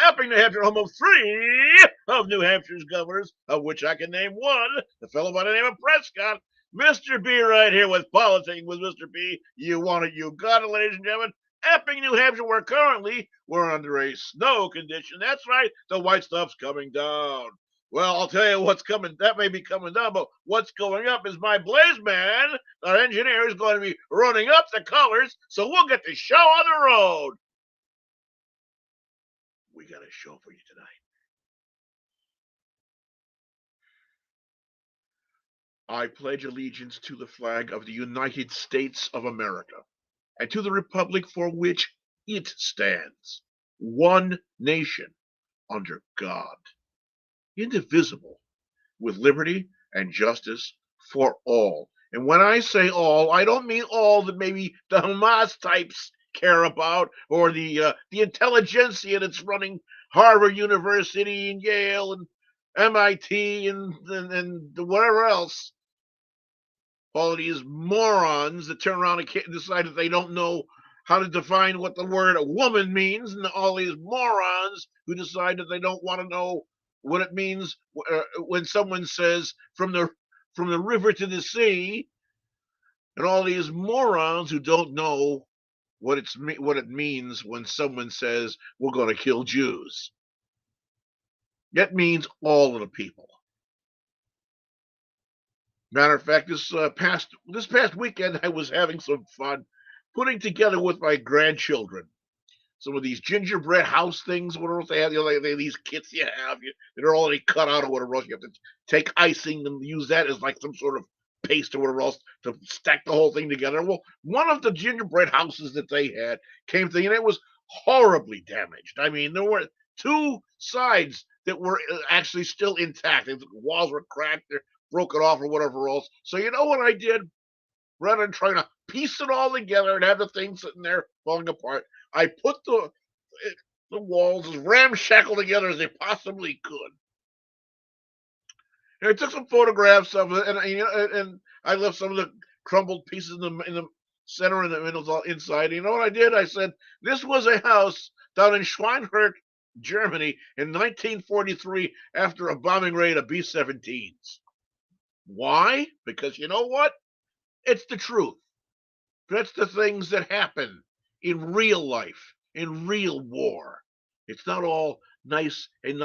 Epping, New Hampshire, home of 3 of New Hampshire's governors, of which I can name one, the fellow by the name of Prescott. Mr. B right here with Poli-Ticking with Mr. B. You want it, you got it, ladies and gentlemen. Epping, New Hampshire, where currently we're under a snow condition. That's right, the white stuff's coming down. Well, I'll tell you what's coming. That may be coming down, but what's going up is my blaze man, our engineer, is going to be running up the colors, so we'll get the show on the road. We got a show for you tonight. I pledge allegiance to the flag of the United States of America and to the republic for which it stands, one nation, under God, indivisible, with liberty and justice for all. And when I say all, I don't mean all that maybe the Hamas types care about, or the intelligentsia that's running Harvard University and Yale and MIT and whatever else. All of these morons that turn around and decide that they don't know how to define what the word woman means, and all these morons who decide that they don't want to know what it means when someone says from the river to the sea, and all these morons who don't know what it means when someone says we're going to kill Jews. That means all of the people. Matter of fact, this past weekend, I was having some fun putting together with my grandchildren some of these gingerbread house things. Whatever they have, these kits you have, that are already cut out or whatever else. You have to take icing and use that as like some sort of paste or whatever else to stack the whole thing together. Well, one of the gingerbread houses that they had came to, and it was horribly damaged. I mean, there were 2 sides that were actually still intact. The walls were cracked. Broke it off or whatever else. So you know what I did? Rather than trying to piece it all together and have the thing sitting there falling apart, I put the walls as ramshackle together as they possibly could. And I took some photographs of it, and I left some of the crumbled pieces in the center and the middle all inside. You know what I did? I said this was a house down in Schweinfurt, Germany, in 1943 after a bombing raid of B-17s. Why? Because you know what? It's the truth. That's the things that happen in real life, in real war. It's not all nice and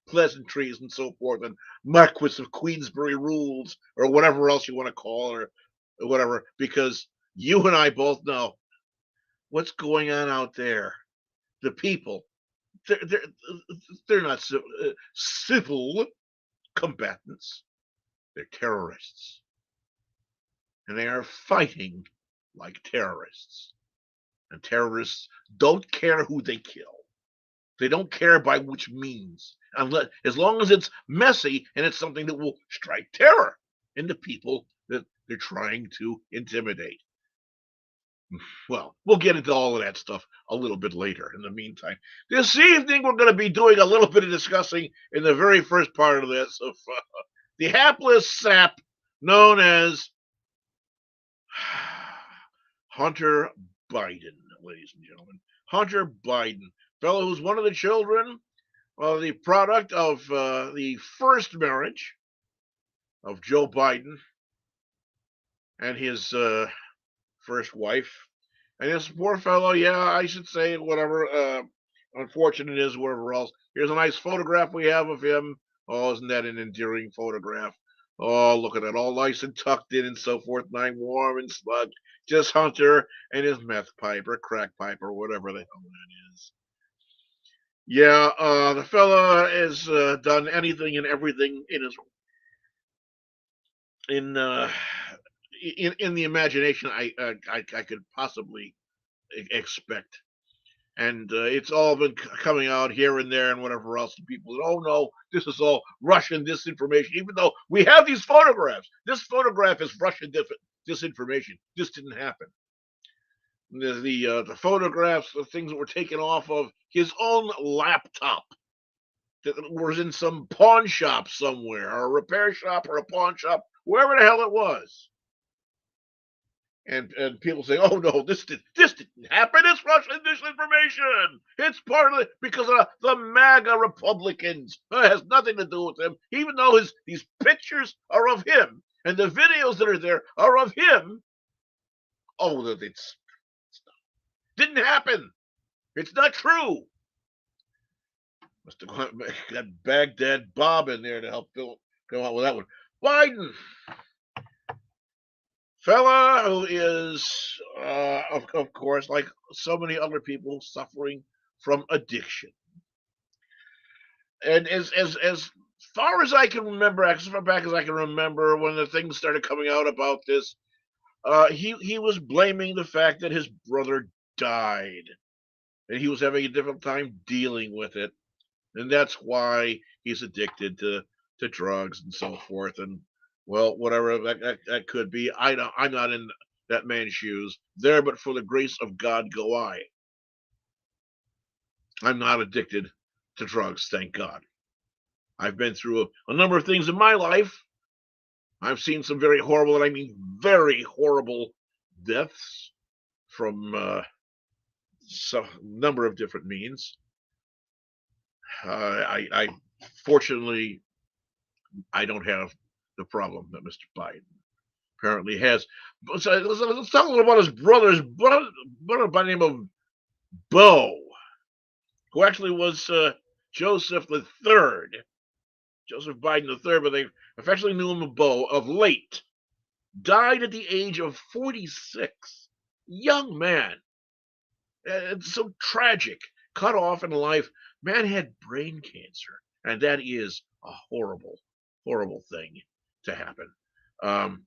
pleasantries and so forth, and Marquis of Queensberry rules, or whatever else you want to call it, or whatever, because you and I both know what's going on out there. The people, they're not civil combatants. They're terrorists. And they are fighting like terrorists. And terrorists don't care who they kill. They don't care by which means, as long as it's messy and it's something that will strike terror into people that they're trying to intimidate. Well, we'll get into all of that stuff a little bit later. In the meantime, this evening we're going to be doing a little bit of discussing in the very first part of this of the hapless sap known as Hunter Biden, ladies and gentlemen. Hunter Biden, fellow who's one of the children, the product of the first marriage of Joe Biden and his first wife. And this poor fellow, yeah, I should say, whatever, unfortunate is, whatever else. Here's a nice photograph we have of him. Oh, isn't that an endearing photograph? Oh, look at that, all nice and tucked in and so forth, and I'm warm and smug. Just Hunter and his meth pipe or crack pipe or whatever the hell that is. Yeah, the fella has done anything and everything in his in the imagination I could possibly expect. And it's all been coming out here and there and whatever else. And people said, oh no, this is all Russian disinformation, even though we have these photographs. This photograph is Russian disinformation. This didn't happen. The photographs, the things that were taken off of his own laptop that was in some pawn shop somewhere, or a repair shop, or a pawn shop, wherever the hell it was. And people say, "Oh no, this didn't happen. It's Russian disinformation. It's part of it because of the MAGA Republicans. It has nothing to do with him, even though these pictures are of him and the videos that are there are of him. Oh, it's didn't happen. It's not true." Must have got Baghdad Bob in there to help come out with that one. Biden, fella who is, of course, like so many other people, suffering from addiction. And as far as I can remember, as far back as I can remember, when the things started coming out about this, he was blaming the fact that his brother died, and he was having a difficult time dealing with it, and that's why he's addicted to drugs and so forth. And well, whatever that could be, I'm not in that man's shoes. There, but for the grace of God, go I. I'm not addicted to drugs, thank God. I've been through a number of things in my life. I've seen some very horrible, and I mean very horrible, deaths from some number of different means. I fortunately I don't have the problem that Mr. Biden apparently has. So let's talk a little about his brother by the name of Bo, who actually was Joseph the Third, Joseph Biden the Third, but they affectionately knew him as Bo of late. Died at the age of 46. Young man. It's so tragic. Cut off in life. Man had brain cancer, and that is a horrible, horrible thing to happen. Um,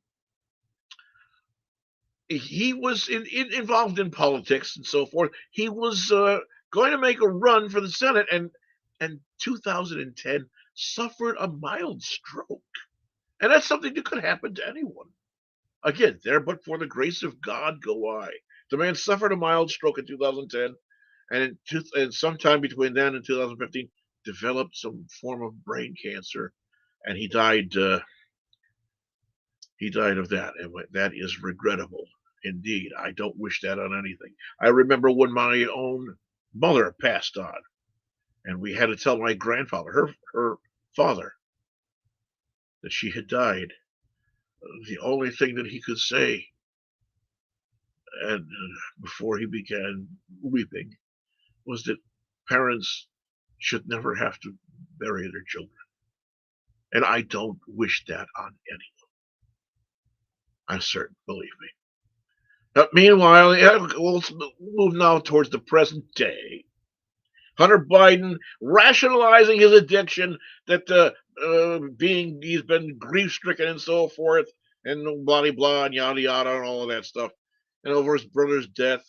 he was involved in politics and so forth. He was going to make a run for the Senate, and 2010 suffered a mild stroke, and that's something that could happen to anyone. Again, there but for the grace of God go I. The man suffered a mild stroke in 2010, and sometime between then and 2015, developed some form of brain cancer, and he died. He died of that, and that is regrettable indeed. I don't wish that on anything. I remember when my own mother passed on, and we had to tell my grandfather, her father, that she had died. The only thing that he could say, and before he began weeping, was that parents should never have to bury their children. And I don't wish that on anyone. I'm certain, believe me. Meanwhile, we'll move now towards the present day. Hunter Biden rationalizing his addiction, that being he's been grief stricken and so forth, and blah blah blah and yada yada and all of that stuff, and over his brother's death,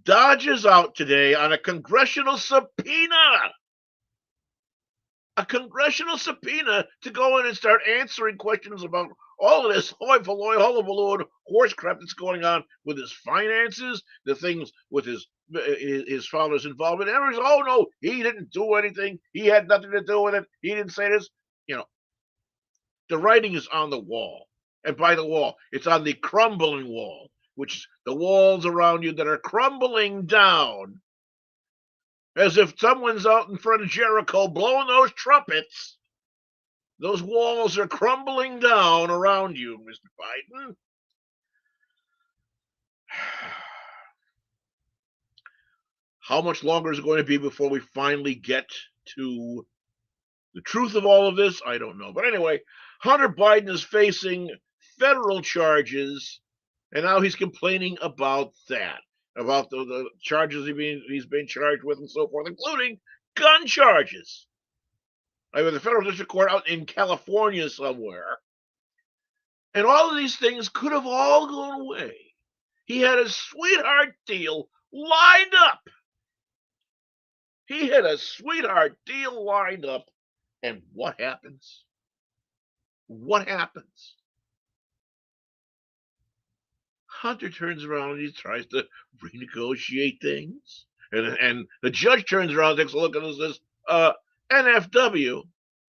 dodges out today on a congressional subpoena. A congressional subpoena to go in and start answering questions about all of this hoi polloi, hullabaloo, horse crap that's going on with his finances, the things with his father's involvement. Everyone's, oh no, he didn't do anything. He had nothing to do with it. He didn't say this. You know, the writing is on the wall. And by the wall, it's on the crumbling wall, which the walls around you that are crumbling down as if someone's out in front of Jericho blowing those trumpets. Those walls are crumbling down around you, Mr. Biden. How much longer is it going to be before we finally get to the truth of all of this? I don't know. But anyway, Hunter Biden is facing federal charges, and now he's complaining about that, about the charges he's being charged with and so forth, including gun charges. I mean, the federal district court out in California somewhere. And all of these things could have all gone away. He had a sweetheart deal lined up. He had a sweetheart deal lined up. And what happens? What happens? Hunter turns around and he tries to renegotiate things. And the judge turns around and takes a look at us and says, NFW,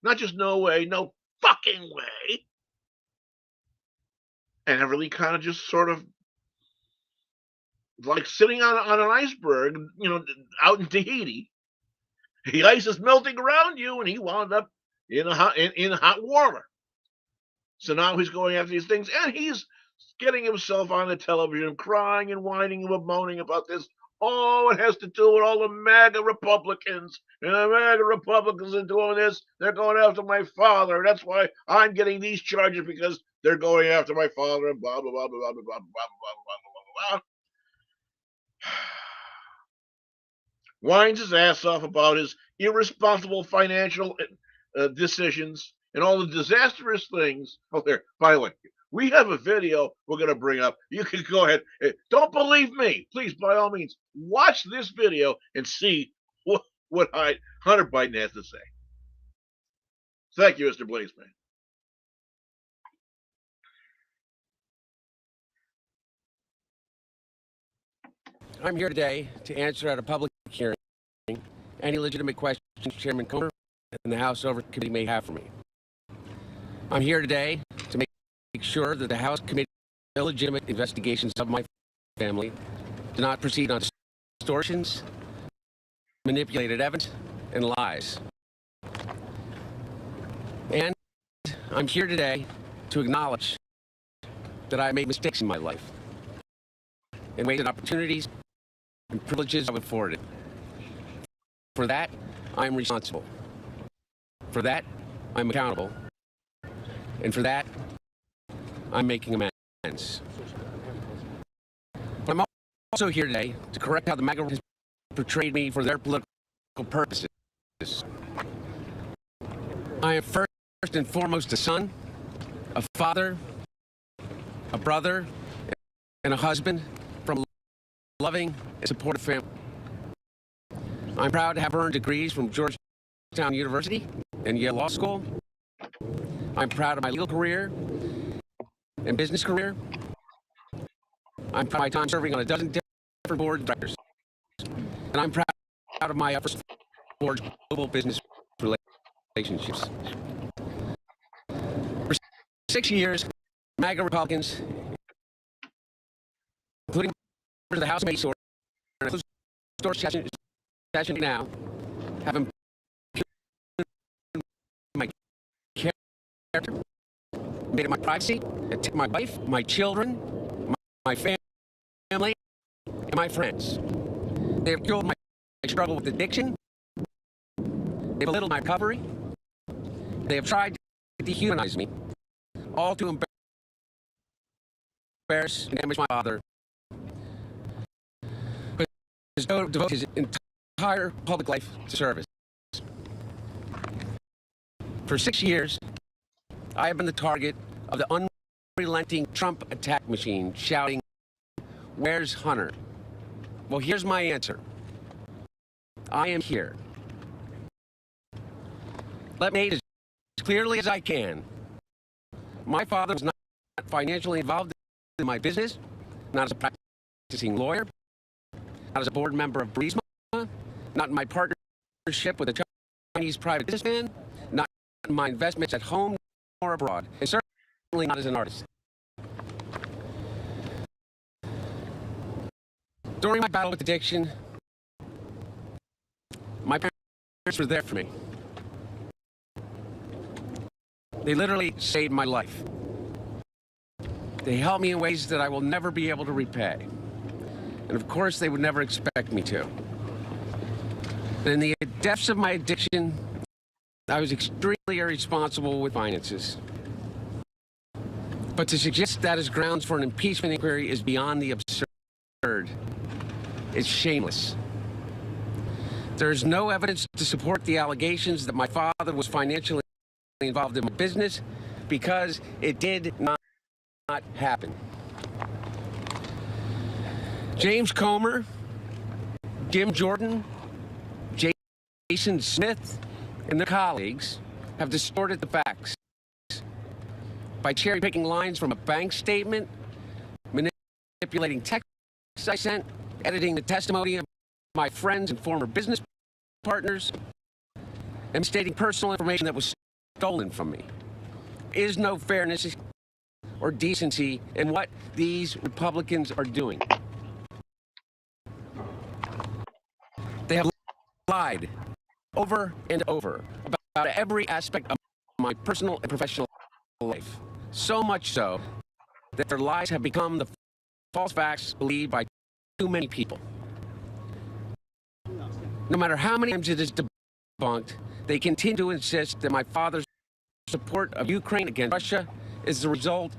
not just no way, no fucking way. And everything kind of just sort of like sitting on an iceberg, out in Tahiti. The ice is melting around you, and he wound up in hot water. So now he's going after these things, and he's getting himself on the television, crying and whining and moaning about this. Oh, it has to do with all the MAGA Republicans. And the MAGA Republicans are doing this. They're going after my father. That's why I'm getting these charges because they're going after my father and blah, blah, blah, blah, blah, blah, blah, blah, blah, blah, blah. Whines his ass off about his irresponsible financial decisions and all the disastrous things. Oh, there, by the way, we have a video we're going to bring up. You can go ahead. Don't believe me. Please, by all means, watch this video and see what Hunter Biden has to say. Thank you, Mr. Blazeman. I'm here today to answer at a public hearing any legitimate questions Chairman Comer and the House Oversight Committee may have for me. I'm here today to make sure that the House Committee illegitimate investigations of my family do not proceed on distortions, manipulated evidence, and lies. And I'm here today to acknowledge that I made mistakes in my life and wasted opportunities and privileges I've afforded. For that, I'm responsible. For that, I'm accountable. And for that, I'm making amends. But I'm also here today to correct how the MAGA has portrayed me for their political purposes. I am first and foremost a son, a father, a brother, and a husband from a loving and supportive family. I'm proud to have earned degrees from Georgetown University and Yale Law School. I'm proud of my legal career and business career. I'm proud of my time serving on a dozen different board of directors. And I'm proud of my efforts for global business relationships. For 6 years, MAGA Republicans, including members of the House Committee and a closed-door session now, have impugned my character, made it my privacy, attacked my wife, my children, my family, and my friends. They have killed my struggle with addiction. They've belittled my recovery. They have tried to dehumanize me, all to embarrass and damage my father, who has devoted his entire public life to service. For 6 years, I have been the target of the unrelenting Trump attack machine, shouting, "Where's Hunter?" Well, here's my answer. I am here. Let me state as clearly as I can. My father was not financially involved in my business, not as a practicing lawyer, not as a board member of Burisma, not in my partnership with a Chinese private businessman, not in my investments at home or abroad, and certainly not as an artist. During my battle with addiction, my parents were there for me. They literally saved my life. They helped me in ways that I will never be able to repay. And of course, they would never expect me to. In the depths of my addiction, I was extremely irresponsible with finances. But to suggest that as grounds for an impeachment inquiry is beyond the absurd. It's shameless. There's no evidence to support the allegations that my father was financially involved in my business because it did not happen. James Comer, Jim Jordan, Jason Smith, and their colleagues have distorted the facts by cherry-picking lines from a bank statement, manipulating texts I sent, editing the testimony of my friends and former business partners, and stating personal information that was stolen from me. There is no fairness or decency in what these Republicans are doing. lied over and over about every aspect of my personal and professional life. So much so that their lies have become the false facts believed by too many people. No matter how many times it is debunked, they continue to insist that my father's support of Ukraine against Russia is the result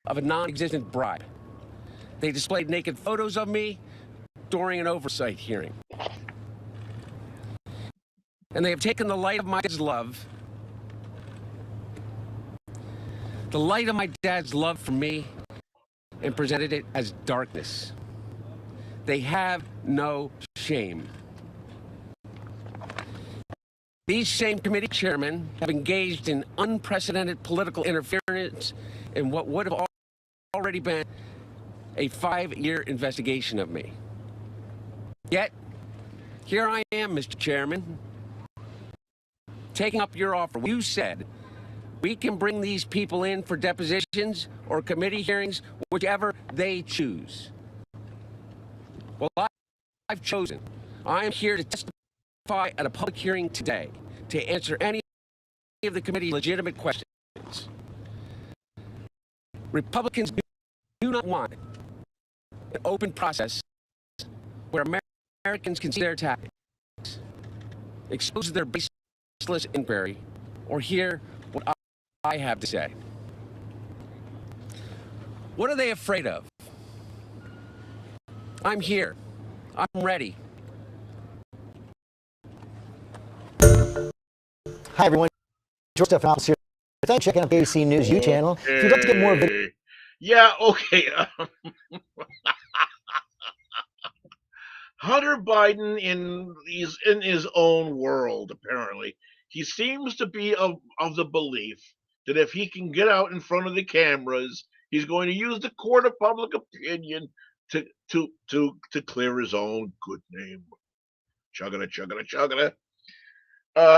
of a non-existent bribe. They displayed naked photos of me during an oversight hearing. And they have taken the light of my dad's love, for me, and presented it as darkness. They have no shame. These same committee chairmen have engaged in unprecedented political interference in what would have already been a 5-year investigation of me. Yet, here I am, Mr. Chairman, taking up your offer. You said we can bring these people in for depositions or committee hearings, whichever they choose. Well, I've chosen. I am here to testify at a public hearing today to answer any of the committee's legitimate questions. Republicans do not want an open process where Americans can see their tactics, expose their baseless inquiry, or hear what I have to say. What are they afraid of? I'm here. I'm ready. Hi, everyone. George Stephanopoulos here. Thanks for checking out the ABC News U channel. If you'd like to get more video. Yeah, okay. Hunter Biden is in his own world, apparently. He seems to be of the belief that if he can get out in front of the cameras, he's going to use the court of public opinion to clear his own good name. Chuggada, chuggada, chuggada.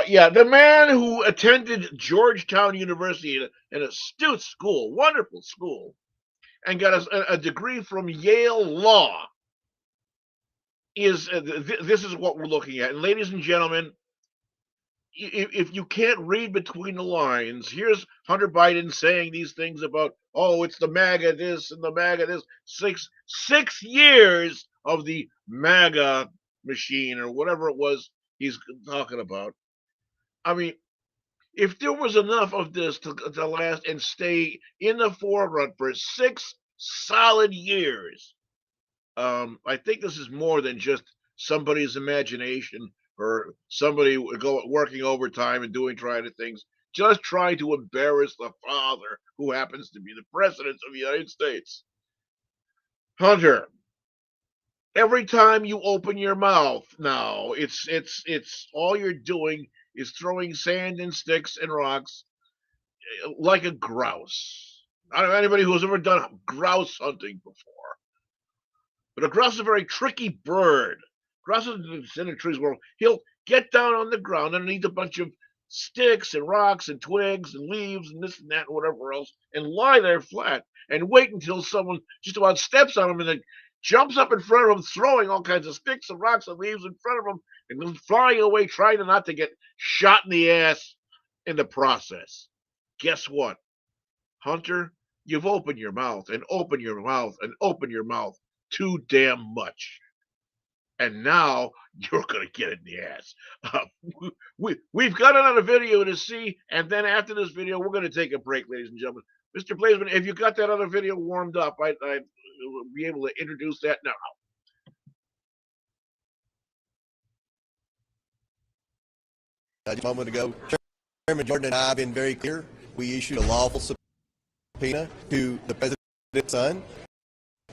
Yeah, the man who attended Georgetown University, an astute school, wonderful school, and got a degree from Yale Law, is this is what we're looking at. And ladies and gentlemen, if you can't read between the lines, here's Hunter Biden saying these things about, oh, it's the MAGA this and the MAGA this. Six years of the MAGA machine or whatever it was he's talking about. I mean, if there was enough of this to last and stay in the forefront for 6 solid years, I think this is more than just somebody's imagination or somebody working overtime and trying to things, just trying to embarrass the father who happens to be the president of the United States. Hunter, every time you open your mouth now, it's all you're doing is throwing sand and sticks and rocks like a grouse. I don't know anybody who's ever done grouse hunting before. But a grouse is a very tricky bird. Grouse is in the trees where he'll get down on the ground underneath a bunch of sticks and rocks and twigs and leaves and this and that and whatever else and lie there flat and wait until someone just about steps on him and then jumps up in front of him, throwing all kinds of sticks and rocks and leaves in front of him and then flying away, trying not to get shot in the ass in the process. Guess what? Hunter, you've opened your mouth and opened your mouth and opened your mouth too damn much. And now you're going to get it in the ass. We've got another video to see, and then after this video, we're going to take a break, ladies and gentlemen. Mr. Blazeman, if you got that other video warmed up, I'd be able to introduce that now. Just a moment ago, Chairman Jordan and I have been very clear. We issued a lawful subpoena to the president's son.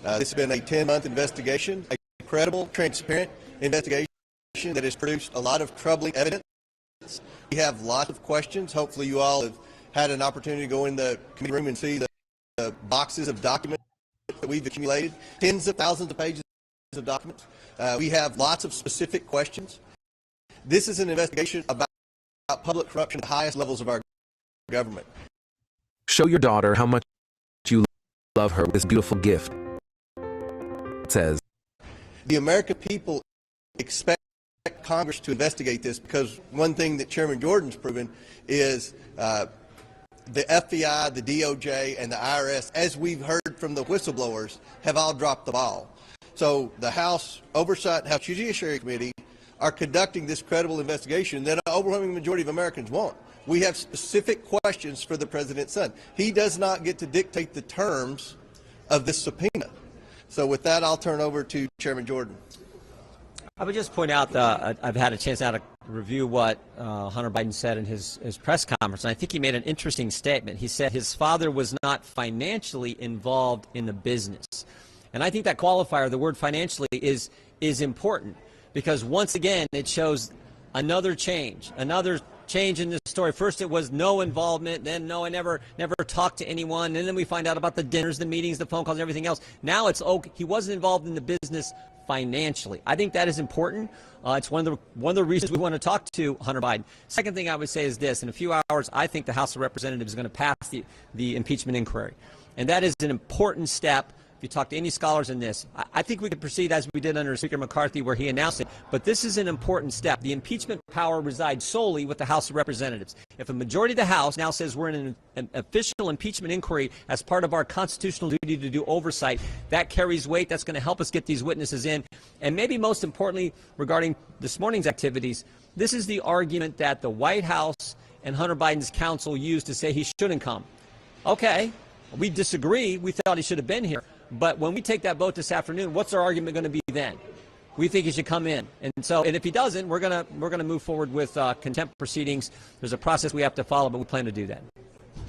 This has been a 10-month investigation, a credible, transparent investigation that has produced a lot of troubling evidence. We have lots of questions. Hopefully you all have had an opportunity to go in the committee room and see the boxes of documents that we've accumulated, tens of thousands of pages of documents. We have lots of specific questions. This is an investigation about public corruption at the highest levels of our government. Show your daughter how much you love her with this beautiful gift. It says, the American people expect Congress to investigate this, because one thing that Chairman Jordan's proven is the FBI, the DOJ, and the IRS, as we've heard from the whistleblowers, have all dropped the ball. So the House Oversight, House Judiciary Committee are conducting this credible investigation that an overwhelming majority of Americans want. We have specific questions for the president's son. He does not get to dictate the terms of this subpoena. So with that, I'll turn over to Chairman Jordan. I would just point out that I've had a chance now to review what Hunter Biden said in his press conference, and I think he made an interesting statement. He said his father was not financially involved in the business. And I think that qualifier, the word financially, is important, because once again it shows another change in this story. First it was no involvement, then no, I never talked to anyone, and then we find out about the dinners, the meetings, the phone calls, and everything else. Now it's okay, he wasn't involved in the business financially. I think that is important. It's one of the reasons we want to talk to Hunter Biden. Second thing I would say is this: in a few hours, I think the House of Representatives is going to pass the impeachment inquiry, and that is an important step. If you talk to any scholars in this, I think we could proceed as we did under Speaker McCarthy, where he announced it. But this is an important step. The impeachment power resides solely with the House of Representatives. If a majority of the House now says we're in an official impeachment inquiry as part of our constitutional duty to do oversight, that carries weight. That's going to help us get these witnesses in. And maybe most importantly, regarding this morning's activities, this is the argument that the White House and Hunter Biden's counsel used to say he shouldn't come. Okay, we disagree. We thought he should have been here. But when we take that vote this afternoon, what's our argument going to be then? We think he should come in, and if he doesn't, we're gonna move forward with contempt proceedings. There's a process we have to follow, but we plan to do that.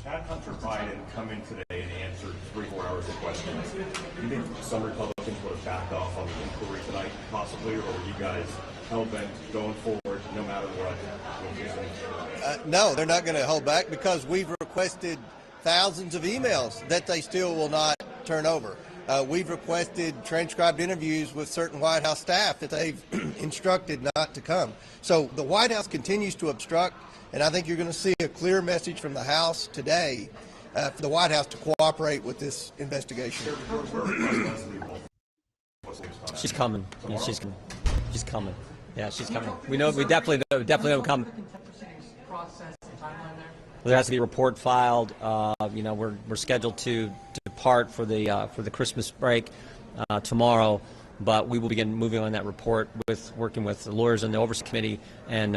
Had Hunter Biden come in today and answered 3-4 hours of questions, do you think some Republicans would have backed off on the inquiry tonight, possibly, or were you guys hell-bent going forward no matter what? No, they're not going to hold back, because we've requested thousands of emails that they still will not turn over. We've requested transcribed interviews with certain White House staff that they've instructed not to come. So the White House continues to obstruct, and I think you're going to see a clear message from the House today for the White House to cooperate with this investigation. She's coming. Yeah, she's coming. Yeah, she's coming. We definitely know come. There has to be a report filed. We're scheduled to depart for the Christmas break tomorrow, but we will begin moving on that report working with the lawyers on the Oversight Committee and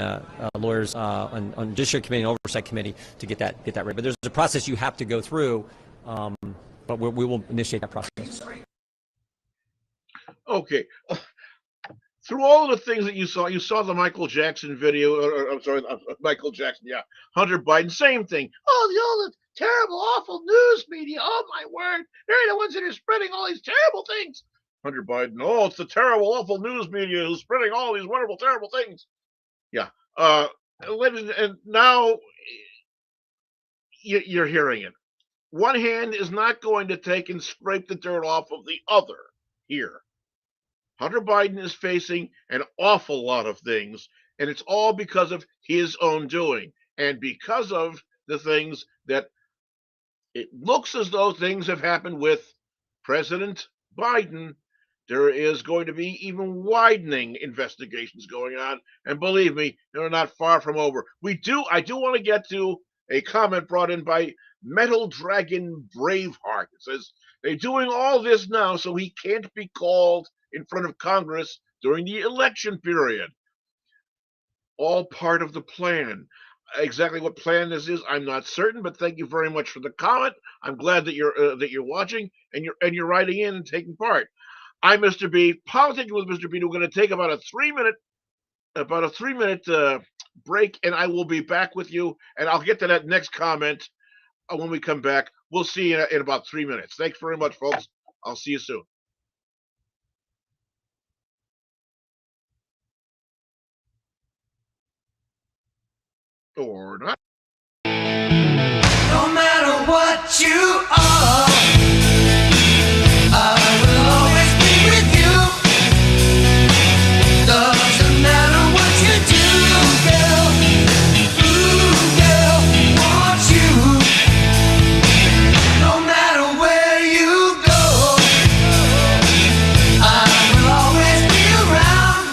lawyers on Judiciary Committee and Oversight Committee to get that ready. But there's a process you have to go through, but we will initiate that process. Okay. Through all of the things that you saw the Michael Jackson video, Michael Jackson, yeah, Hunter Biden, same thing. Oh, all the terrible, awful news media. Oh, my word. They're the ones that are spreading all these terrible things. Hunter Biden, oh, it's the terrible, awful news media who's spreading all these wonderful, terrible things. Yeah. And now you're hearing it. One hand is not going to take and scrape the dirt off of the other here. Hunter Biden is facing an awful lot of things, and it's all because of his own doing, and because of the things that it looks as though things have happened with President Biden. There is going to be even widening investigations going on, and believe me, they're not far from over. I do want to get to a comment brought in by Metal Dragon Braveheart. It says they're doing all this now so he can't be called in front of Congress during the election period. All part of the plan. Exactly what plan this is, I'm not certain, but thank you very much for the comment. I'm glad that you're watching and you're writing in and taking part. I'm Mr. B. Politicking with Mr. B. We're going to take about a 3-minute break, and I will be back with you, and I'll get to that next comment when we come back. We'll see you in about 3 minutes. Thanks very much, folks. I'll see you soon. Or not. No matter what you are, I will always be with you. Doesn't matter what you do, girl. Ooh, girl, want you. No matter where you go, I will always be around.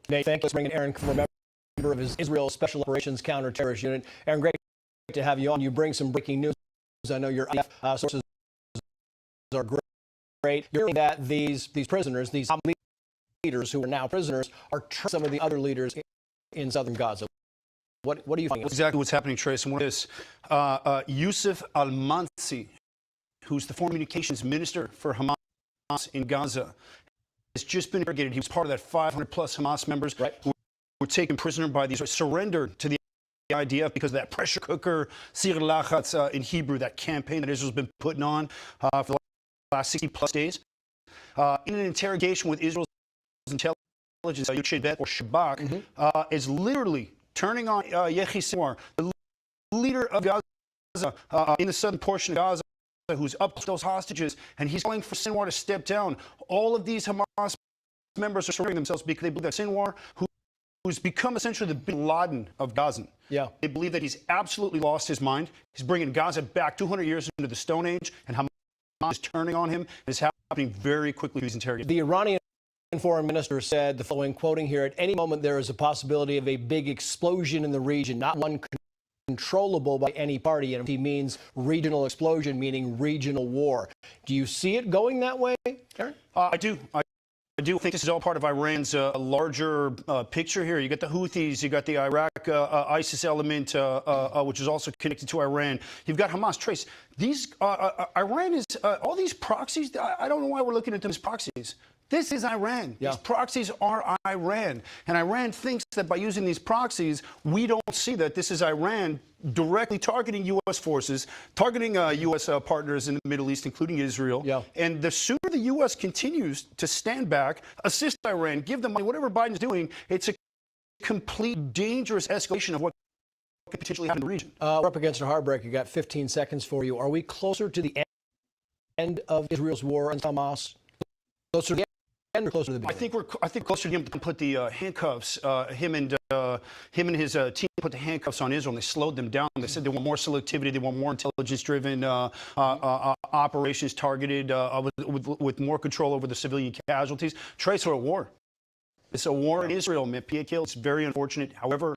Nate, thanks. Let's bring in Aaron, member of his Israel Special Operations Counter-Terrorist Unit. Aaron, great to have you on. You bring some breaking news. I know your sources are great. You're hearing that these prisoners, these leaders who are now prisoners, are some of the other leaders in southern Gaza. What do you think? Exactly what's happening, Trace. And what is Yusuf al-Mansi, who's the former communications minister for Hamas in Gaza, has just been interrogated. He was part of that 500-plus Hamas members who were taken prisoner by these, surrendered to the IDF because of that pressure cooker, Sir Lachatz in Hebrew, that campaign that Israel's been putting on for the last 60-plus days. In an interrogation with Israel's intelligence, Yud or Shabak, is literally turning on Yehi Sinwar, the leader of Gaza, in the southern portion of Gaza, who's up to those hostages, and he's calling for Sinwar to step down. All of these Hamas members are surrendering themselves because they believe that Sinwar, who's become essentially the bin Laden of Gaza. Yeah. They believe that he's absolutely lost his mind. He's bringing Gaza back 200 years into the Stone Age, and Hamas is turning on him. It's happening very quickly. He's interrogated. The Iranian foreign minister said the following, quoting here, "At any moment there is a possibility of a big explosion in the region, not one controllable by any party." And he means regional explosion, meaning regional war. Do you see it going that way, Aaron? I do. I do think this is all part of Iran's larger picture here. You got the Houthis, you got the Iraq ISIS element, which is also connected to Iran. You've got Hamas. Trace, these Iran is all these proxies. I don't know why we're looking at them as proxies. This is Iran. Yeah. These proxies are Iran. And Iran thinks that by using these proxies, we don't see that this is Iran directly targeting U.S. forces, targeting U.S. Partners in the Middle East, including Israel. Yeah. And the sooner the U.S. continues to stand back, assist Iran, give them money, whatever Biden's doing, it's a complete dangerous escalation of what could potentially happen in the region. We're up against a hard break. You got 15 seconds for you. Are we closer to the end of Israel's war on Hamas? Closer to the end or closer to the beginning? I think closer to him to put the handcuffs. Him and his team put the handcuffs on Israel, and they slowed them down. They said they want more selectivity, they want more intelligence-driven operations targeted with more control over the civilian casualties. Trace, we're at war. It's a war in Israel, man. It's very unfortunate. However,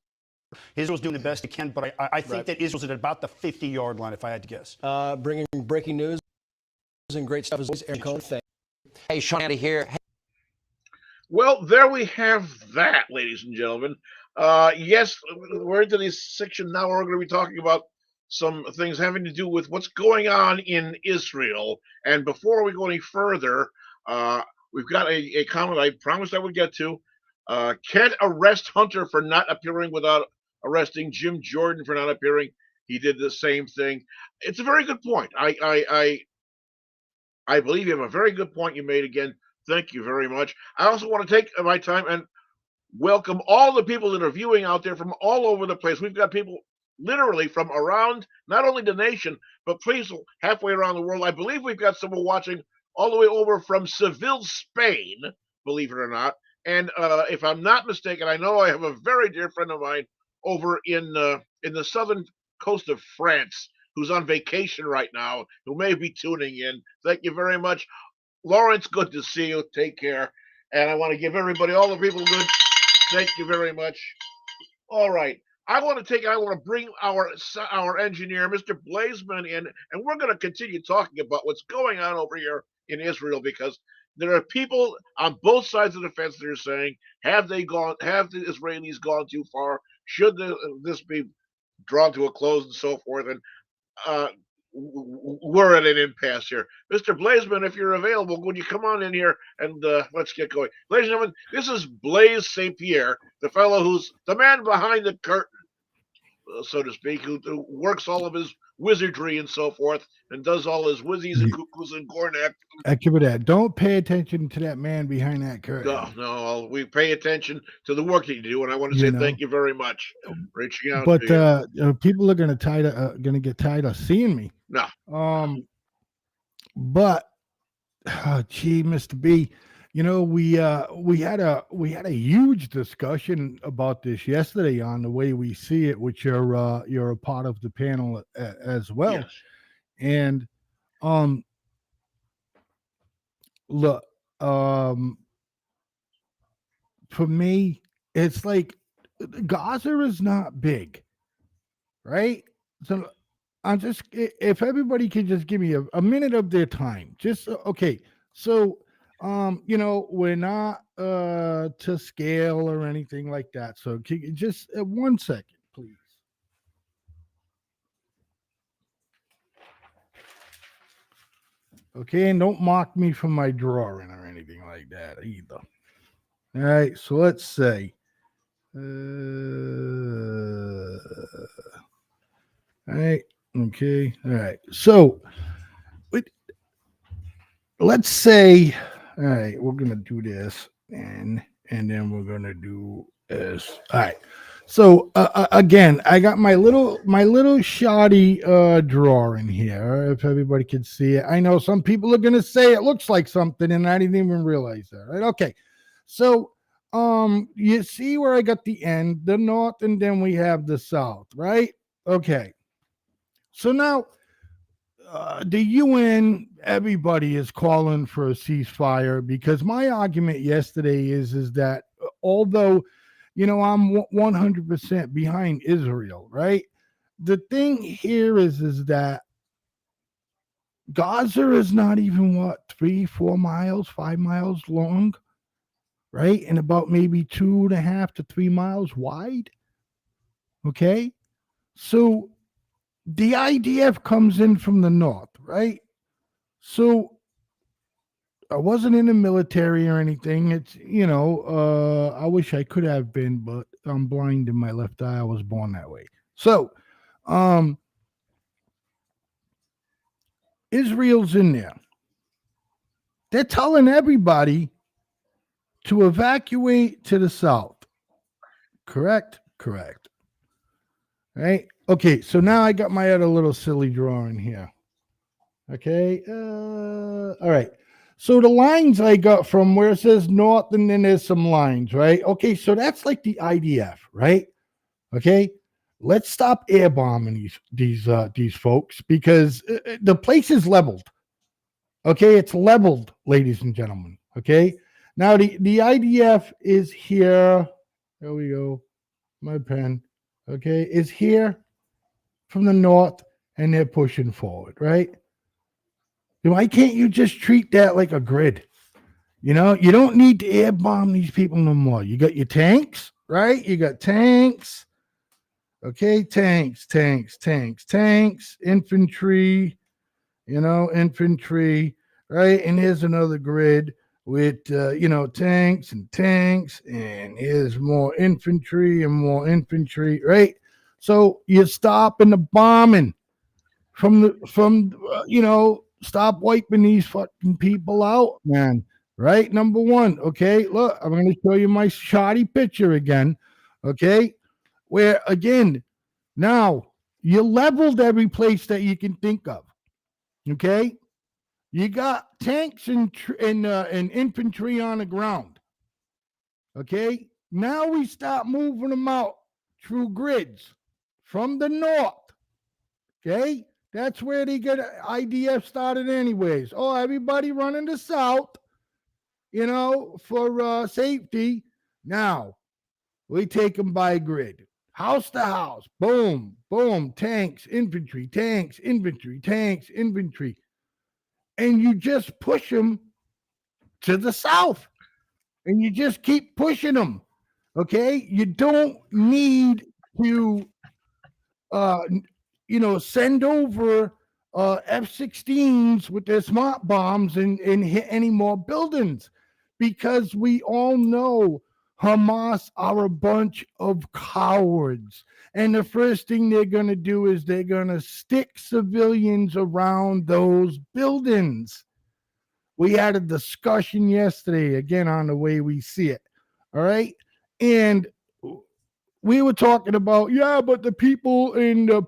Israel's doing the best it can, but I think that Israel's at about the 50-yard line, if I had to guess. Bringing breaking news and great stuff as always. Aaron Cohen, thank you. Hey, Sean, out of here. Well, there we have that, ladies and gentlemen. Yes, we're into this section now. We're going to be talking about some things having to do with what's going on in Israel. And before we go any further, we've got a comment I promised I would get to. Can't arrest Hunter for not appearing without arresting Jim Jordan for not appearing. He did the same thing. It's a very good point. I believe you have a very good point you made again. Thank you very much. I also want to take my time and welcome all the people that are viewing out there from all over the place. We've got people literally from around not only the nation, but please halfway around the world. I believe we've got someone watching all the way over from Seville, Spain, believe it or not. And if I'm not mistaken, I know I have a very dear friend of mine over in the southern coast of France who's on vacation right now, who may be tuning in. Thank you very much. Lawrence, good to see you. Take care. And I want to give everybody, all the people, good. Thank you very much. All right. I want to bring our engineer, Mr. Blazeman, in, and we're going to continue talking about what's going on over here in Israel, because there are people on both sides of the fence that are saying, have the Israelis gone too far? Should this be drawn to a close and so forth? And we're at an impasse here. Mr. Blazeman, if you're available, would you come on in here and let's get going. Ladies and gentlemen, this is Blaise St. Pierre, the fellow who's the man behind the curtain, so to speak, who works all of his wizardry and so forth, and does all his whizzies and cuckoos and cornet. That. Don't pay attention to that man behind that curtain. No, we pay attention to the work that you do, and I want to say thank you very much for reaching out. But people are going to get tired of seeing me. No. But gee, Mr. B, we had a huge discussion about this yesterday on the way we see it, which you're a part of the panel as well. Yes. And look, for me, it's like Gaza is not big, right? So I'm just if everybody could just give me a minute of their time. Just okay. So we're not to scale or anything like that. So just 1 second, please. Okay, and don't mock me for my drawing or anything like that either. All right, so let's say all right, okay, all right. So let's say, all right, we're gonna do this, and then we're gonna do this. All right. So again, I got my little shoddy drawing here. If everybody can see it, I know some people are gonna say it looks like something, and I didn't even realize that. Right? Okay. So you see where I got the end, the north, and then we have the south, right? Okay. So now the UN, everybody is calling for a ceasefire because my argument yesterday is that although, I'm 100% behind Israel, right? The thing here is that Gaza is not even what 3, 4 miles, 5 miles long, right? And about maybe 2.5 to 3 miles wide. Okay, so the IDF comes in from the north, right? So I wasn't in the military or anything. I wish I could have been, but I'm blind in my left eye. I was born that way. So, um, Israel's in there. They're telling everybody to evacuate to the south. Correct? Correct. Right? Okay, so now I got my other little silly drawing here. Okay. All right. So the lines I got from where it says north, and then there's some lines, right? Okay, so that's like the IDF, right? Okay. Let's stop air bombing these folks because the place is leveled. Okay, it's leveled, ladies and gentlemen. Okay. Now the IDF is here. There we go. My pen. Okay, is here from the north, and they're pushing forward, right? Why can't you just treat that like a grid? You don't need to air bomb these people no more. You got your tanks, right? You got tanks. Okay, tanks, infantry, infantry, right? And here's another grid with, tanks, and here's more infantry, right? So you're stopping the bombing stop wiping these fucking people out, man. Right? Number one. Okay. Look, I'm going to show you my shoddy picture again. Okay. Where again, now you leveled every place that you can think of. Okay. You got tanks and infantry on the ground. Okay. Now we start moving them out through grids from the north. Okay. That's where they get IDF started anyways. Oh, everybody running the south, for safety. Now, we take them by grid. House to house. Boom, boom. Tanks, infantry. And you just push them to the south. And you just keep pushing them. Okay? You don't need to send over F-16s with their smart bombs and hit any more buildings because we all know Hamas are a bunch of cowards. And the first thing they're going to do is they're going to stick civilians around those buildings. We had a discussion yesterday, again, on the way we see it. All right. And we were talking about, but the people in the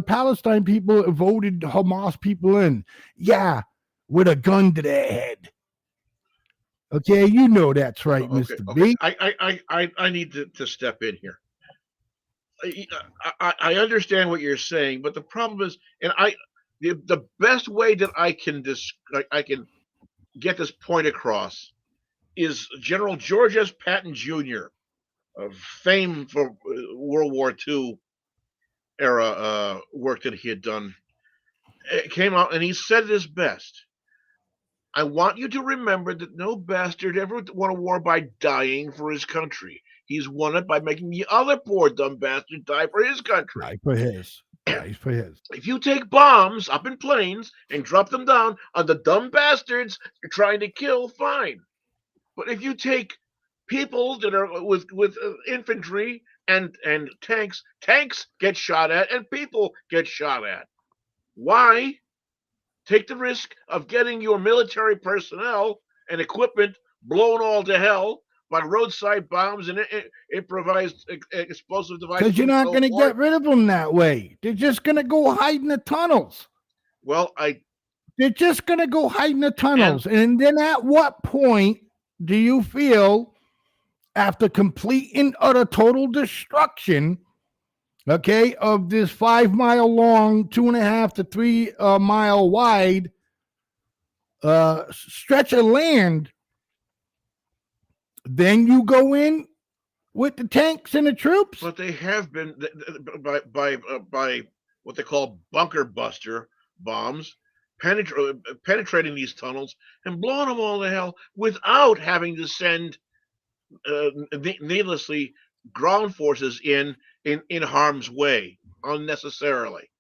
Palestine people voted Hamas people in. Yeah, with a gun to their head. Okay, that's right, Okay, Mr. okay. B. I need to step in here. I understand what you're saying, but the problem is, and the best way that I can get this point across is General George S. Patton Jr. fame for World War II era work that he had done. It came out, and he said it as best. I want you to remember that no bastard ever won a war by dying for his country. He's won it by making the other poor dumb bastard die for his country. Die for his. Die for his. If you take bombs up in planes and drop them down on the dumb bastards you're trying to kill, fine. But if you take people that are with infantry and tanks get shot at and people get shot at. Why take the risk of getting your military personnel and equipment blown all to hell by roadside bombs and improvised explosive devices? Because you're not going to get rid of them that way. They're just going to go hide in the tunnels. Well, they're just going to go hide in the tunnels. And then at what point do you feel, after complete and utter total destruction, okay, of this 5 mile long, 2.5 to 3 mile wide stretch of land, then you go in with the tanks and the troops? But they have been by what they call bunker buster bombs, penetrating these tunnels and blowing them all to hell without having to send needlessly ground forces in harm's way unnecessarily.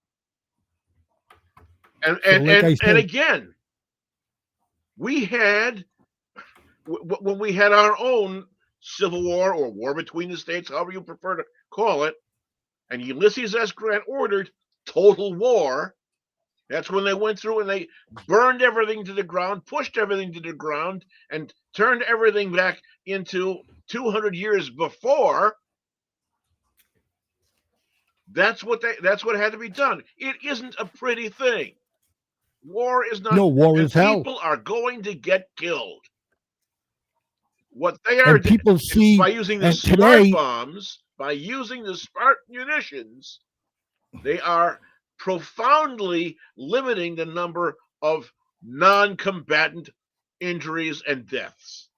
And again, we had when we had our own civil war or war between the states, however you prefer to call it, and Ulysses S. Grant ordered total war. That's when they went through and they burned everything to the ground, pushed everything to the ground, and turned everything back into 200 years before. That's what had to be done. It isn't a pretty thing. War is not. No, war is hell. People are going to get killed. What they are and people see by using the smart today, bombs, by using the smart munitions, they are profoundly limiting the number of non-combatant injuries and deaths.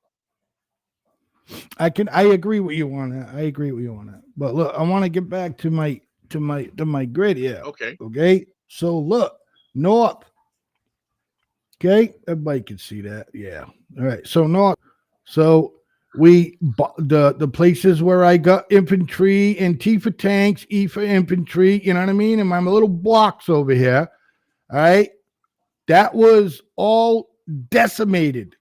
I agree with you on that. I agree with you on that. But look, I want to get back to my grid here. Okay. Okay. So look, north. Okay, everybody can see that. Yeah. All right. So north. So the places where I got infantry and T for tanks, E for infantry, you know what I mean? And my little blocks over here. All right. That was all decimated.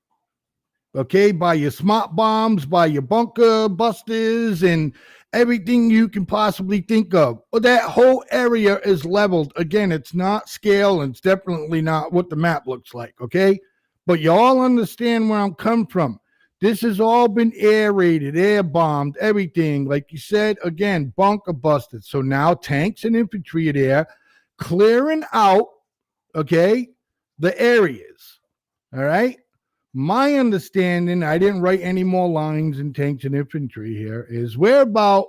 Okay, by your smart bombs, by your bunker busters, and everything you can possibly think of. But that whole area is leveled. Again, it's not scale, and it's definitely not what the map looks like, okay? But you all understand where I'm coming from. This has all been air raided, air bombed, everything. Like you said, again, bunker busted. So now tanks and infantry are there, clearing out, okay, the areas, all right? My understanding, I didn't write any more lines in tanks and infantry here, is where about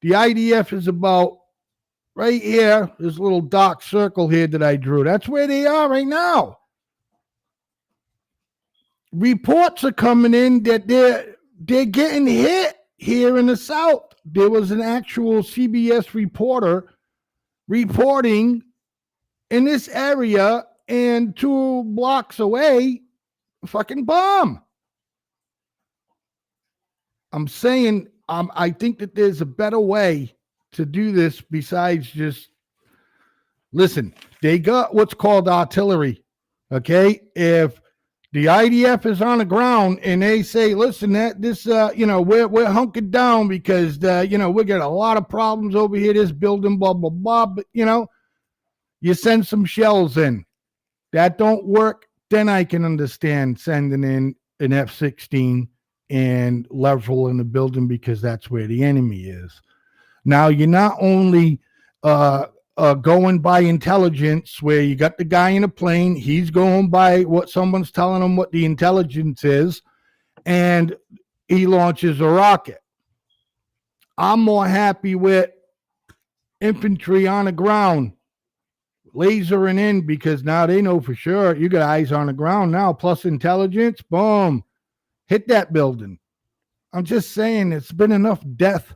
the IDF is about right here, this little dark circle here that I drew. That's where they are right now. Reports are coming in that they're getting hit here in the South. There was an actual CBS reporter reporting in this area, and 2 blocks away, fucking bomb. I'm saying I think that there's a better way to do this besides just listen. They got what's called artillery. Okay, if the IDF is on the ground and they say, listen, that this we're hunkered down because we got a lot of problems over here, this building, blah blah blah. But you send some shells in. That don't work. Then I can understand sending in an F-16 and leveling the building because that's where the enemy is. Now, you're not only going by intelligence where you got the guy in a plane, he's going by what someone's telling him what the intelligence is, and he launches a rocket. I'm more happy with infantry on the ground lasering in because now they know for sure you got eyes on the ground now, plus intelligence, boom, hit that building. I'm just saying it's been enough death.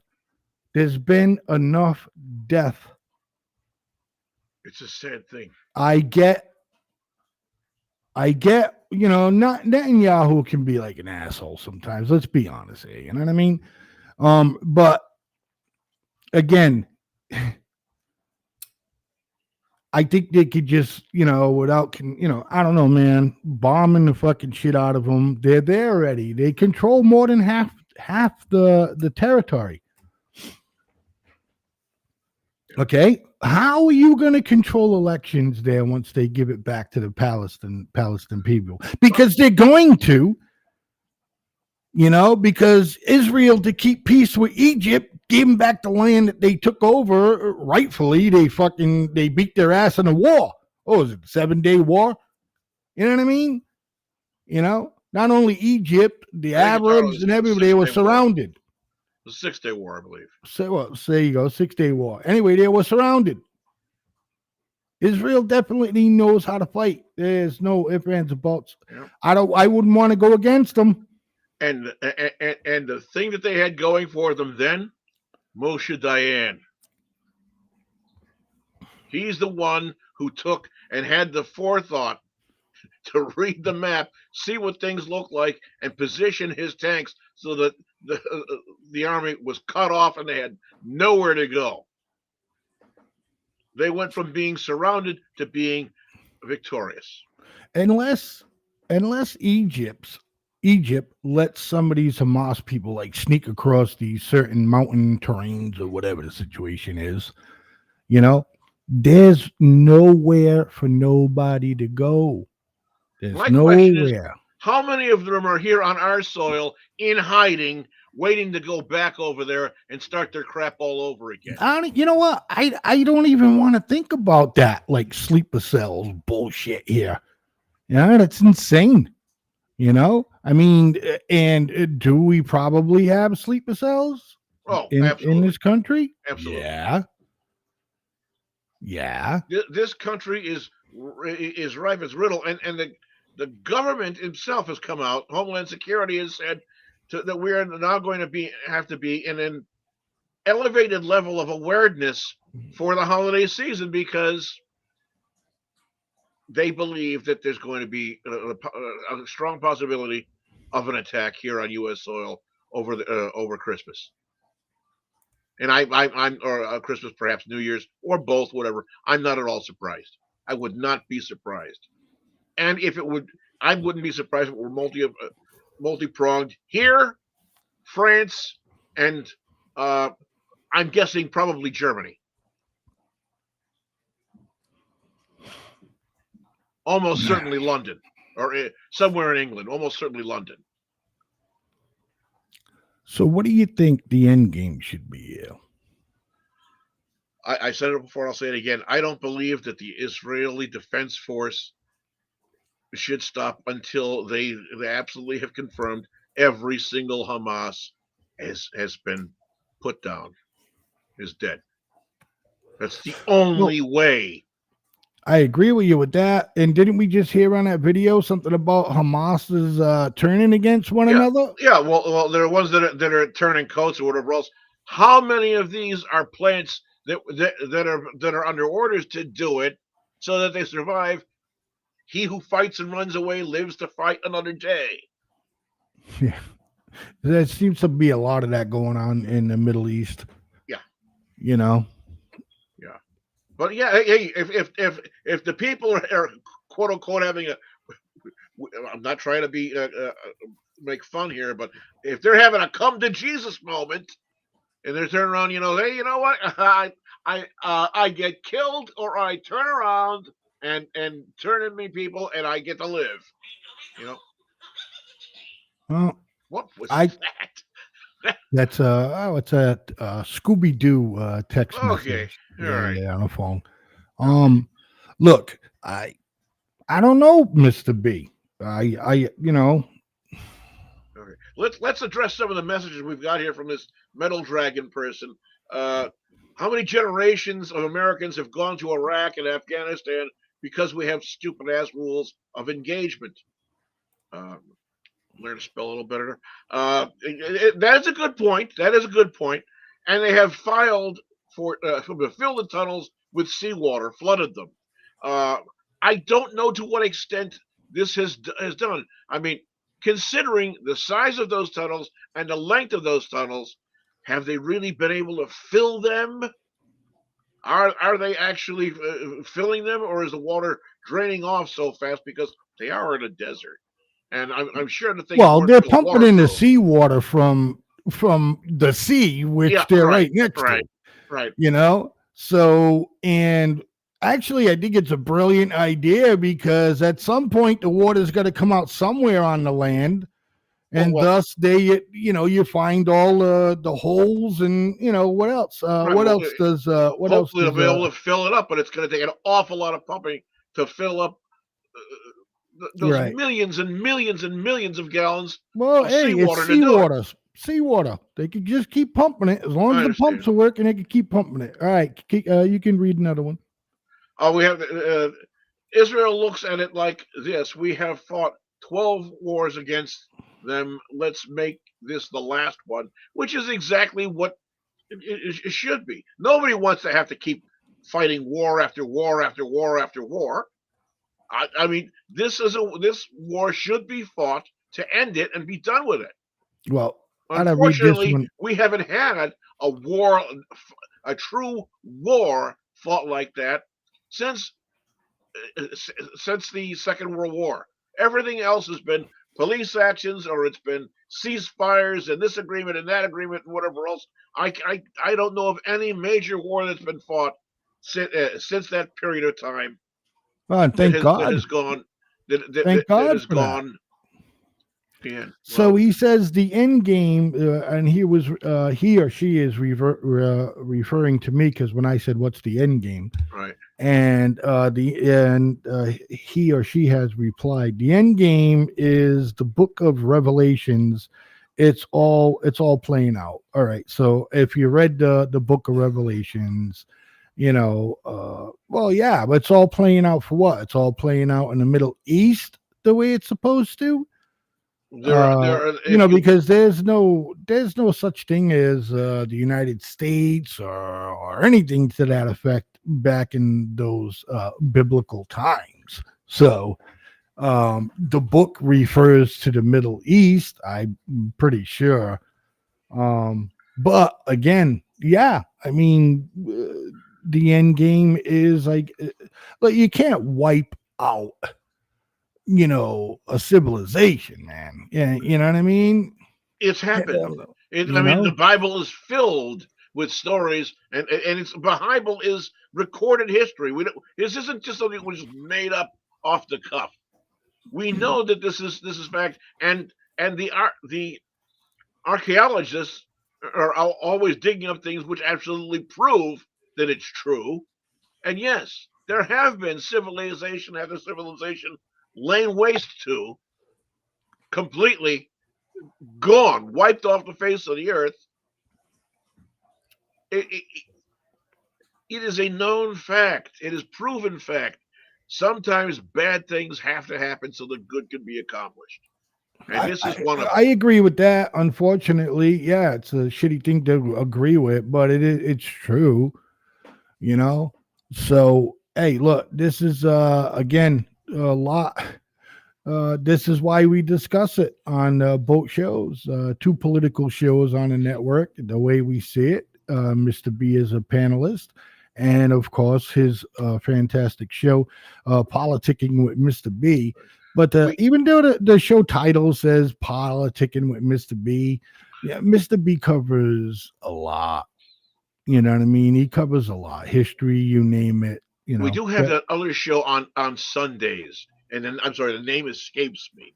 There's been enough death. It's a sad thing. I get, not Netanyahu can be like an asshole sometimes. Let's be honest here. You know what I mean? But again, I think they could just, without, I don't know, man, bombing the fucking shit out of them. They're there already. They control more than half the territory. Okay, how are you going to control elections there once they give it back to the Palestine people? Because they're going to, because Israel, to keep peace with Egypt, gave them back the land that they took over rightfully. They beat their ass in a war. Oh, was it the 7-day war? You know what I mean? Not only Egypt, the Arabs and everybody were surrounded. The 6-Day War, I believe. So there you go, 6-Day War. Anyway, they were surrounded. Israel definitely knows how to fight. There's no ifs, ands, or buts. Yep. I wouldn't want to go against them. And the thing that they had going for them then, Moshe Dayan. He's the one who took and had the forethought to read the map, see what things look like, and position his tanks so that the army was cut off and they had nowhere to go. They went from being surrounded to being victorious. Unless Egypt lets some of these Hamas people like sneak across these certain mountain terrains or whatever the situation is, there's nowhere for nobody to go. There's My question is, nowhere. how many of them are here on our soil in hiding, waiting to go back over there and start their crap all over again? You know what? I don't even want to think about that, like sleeper cells bullshit here. That's insane. I mean, and do we probably have sleeper cells? Oh, in this country? Absolutely. Yeah. This country is rife as riddle, and the government itself has come out. Homeland Security has said that we are now going to have to be in an elevated level of awareness for the holiday season, because they believe that there's going to be a strong possibility of an attack here on U.S. soil over Christmas. And I'm or Christmas, perhaps New Year's, or both, whatever. I'm not at all surprised. I would not be surprised. And if it would, I wouldn't be surprised if it were multi-pronged here, France, and I'm guessing probably Germany. Almost certainly London, or somewhere in England. Almost certainly London. So what do you think the end game should be here? I said it before, I'll say it again. I don't believe that the Israeli Defense Force should stop until they absolutely have confirmed every single Hamas has been put down, is dead. That's the only way. I agree with you with that. And didn't we just hear on that video something about Hamas is turning against one another? Yeah, well, there are ones that are turning coats or whatever else. How many of these are plants that are under orders to do it so that they survive? He who fights and runs away lives to fight another day. Yeah, there seems to be a lot of that going on in the Middle East. Yeah, Yeah. But yeah, hey, if the people are quote unquote having I'm not trying to be make fun here, but if they're having a come to Jesus moment and they're turning around, hey, you know what, I get killed or I turn around and turn in me people and I get to live. Well, what was that? That's it's a Scooby-Doo text message. All right. Yeah, on the phone. Look, I don't know, Mr. B. Okay. Let's address some of the messages we've got here from this Metal Dragon person. How many generations of Americans have gone to Iraq and Afghanistan because we have stupid ass rules of engagement? learn to spell a little better. That is a good point. That is a good point. And they have filed to fill the tunnels with seawater, flooded them. Uh, I don't know to what extent this has done. I mean, considering the size of those tunnels and the length of those tunnels, have they really been able to fill them? Are they actually filling them, or is the water draining off so fast because they are in a desert? And I'm sure the things Well, weren't they're just pumping in the waterproof. seawater from the sea, Yeah, which they're right, right next to. right, right. You know, so and actually, I think it's a brilliant idea because at some point the water's got to come out somewhere on the land, and Well, thus you find all the holes and what else? right. Well, What else hopefully they'll does be able to fill it up, but it's going to take an awful lot of pumping to fill up those right? millions and millions and millions of gallons Well, of hey, it's seawater to do it. seawater. Seawater. They could just keep pumping it as long I as the understand. pumps are working. They could keep pumping it. All right, you can read another one. We have Israel looks at it like this: we have fought 12 wars against them. Let's make this the last one, which is exactly what it should be. Nobody wants to have to keep fighting war after war after war after war. I mean, this war should be fought to end it and be done with it. Well, I gotta read this Unfortunately, one. we haven't had a war, a true war fought like that since since the Second World War. Everything else has been police actions, or it's been ceasefires and this agreement and that agreement and whatever else. I don't know of any major war that's been fought since that period of time Oh, and that thank has God. gone Thank that God has for that. gone. Yeah, So well, he says the end game, and he or she is referring to me because when I said what's the end game, right. and he or she has replied, the end game is the book of Revelations. It's all playing out. All right. So if you read the book of Revelations, well, yeah, but it's all playing out for what? It's all playing out in the Middle East the way it's supposed to. There are if you Because there's no such thing as the United States or anything to that effect back in those biblical times. So the book refers to the Middle East, I'm pretty sure. But again, yeah, I mean, the end game is like you can't wipe out a civilization, man. Yeah, you know what I mean? it's Yeah, happened. you I mean, the know? Bible is filled with stories, and it's the Bible is recorded history. This isn't just something that was made up off the cuff. We know that this is fact, and the archaeologists are always digging up things which absolutely prove that it's true. And yes, there have been civilization after civilization laying waste to, completely gone, wiped off the face of the earth. It it is a known fact. It is proven fact. Sometimes bad things have to happen so that good can be accomplished, and I, this is I one of I them. agree with that. Unfortunately, yeah, it's a shitty thing to agree with, but it's true, you know. So hey, look, this is again a lot. This is why we discuss it on both shows, two political shows on the network. The way we see it, Mr. B is a panelist, and of course his fantastic show, "Politicking with Mr. B." But We even though the show title says "Politicking with Mr. B," yeah, Mr. B covers a lot. You know what I mean? He covers a lot, history, you name it. we do have that other show on Sundays, and then I'm sorry, the name escapes me.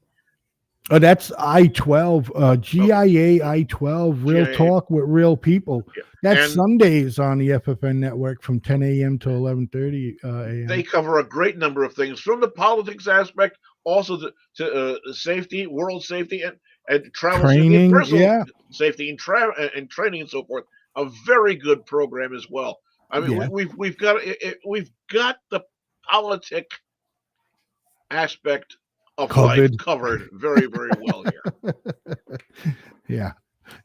Oh, that's I-12, Okay, GIA I-12, Real GIA, Talk with Real People. yeah. That's And Sundays on the FFN network from 10 a.m. to 11:30 they a.m. cover a great number of things from the politics aspect, also to safety, world safety, and travel safety, and Training, personal yeah, safety, and training and so forth. A very good program as well. I mean, yeah. we've got the politic aspect of life Covered. covered very, very well here. Yeah.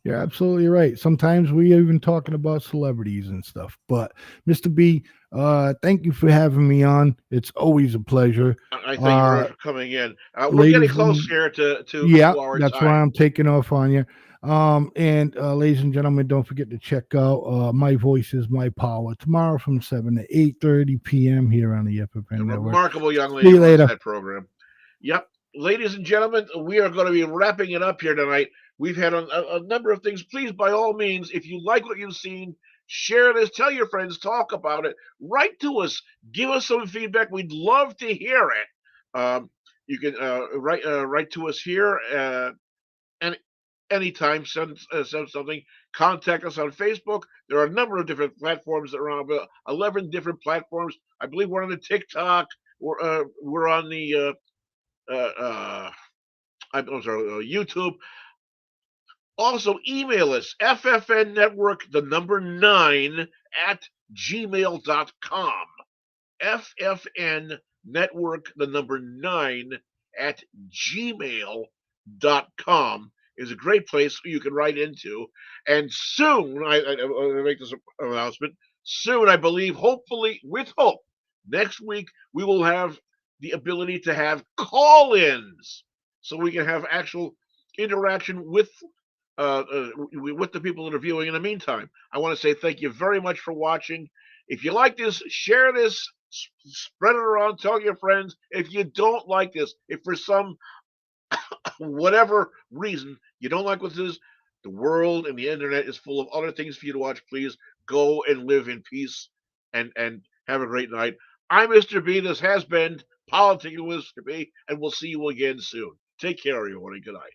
You're absolutely right. Sometimes we even talking about celebrities and stuff. But Mr. B, thank you for having me on. It's always a pleasure. I thank you very Uh, much for coming in. We're getting ladies close and here to yeah, our that's why time. I'm taking off on you. And ladies and gentlemen, don't forget to check out My Voice is My Power tomorrow from 7 to 8:30 p.m. here on the A FFN network. remarkable young See lady you runs later. that program. Yep. Ladies and gentlemen, we are going to be wrapping it up here tonight. We've had a number of things. Please, by all means, if you like what you've seen, share this, tell your friends, talk about it, write to us, give us some feedback. We'd love to hear it. You can write to us here and anytime. Send something. Contact us on Facebook. There are a number of different platforms that are on. 11 different platforms. I believe we're on the TikTok. We're on the I'm sorry, YouTube. Also, email us, FFN Network, the number 9 at gmail.com. FFN Network, the number 9 at gmail.com is a great place you can write into. And soon, I make this announcement, soon, I believe, hopefully, with hope, next week, we will have the ability to have call ins so we can have actual interaction with the people that are viewing. In the meantime, I want to say thank you very much for watching. If you like this, share this, spread it around, tell your friends. If you don't like this, if for some whatever reason you don't like what this is, the world and the internet is full of other things for you to watch. Please go and live in peace and have a great night. I'm Mr. B. This has been Politicking with Mr. B, and we'll see you again soon. Take care, everyone, and good night.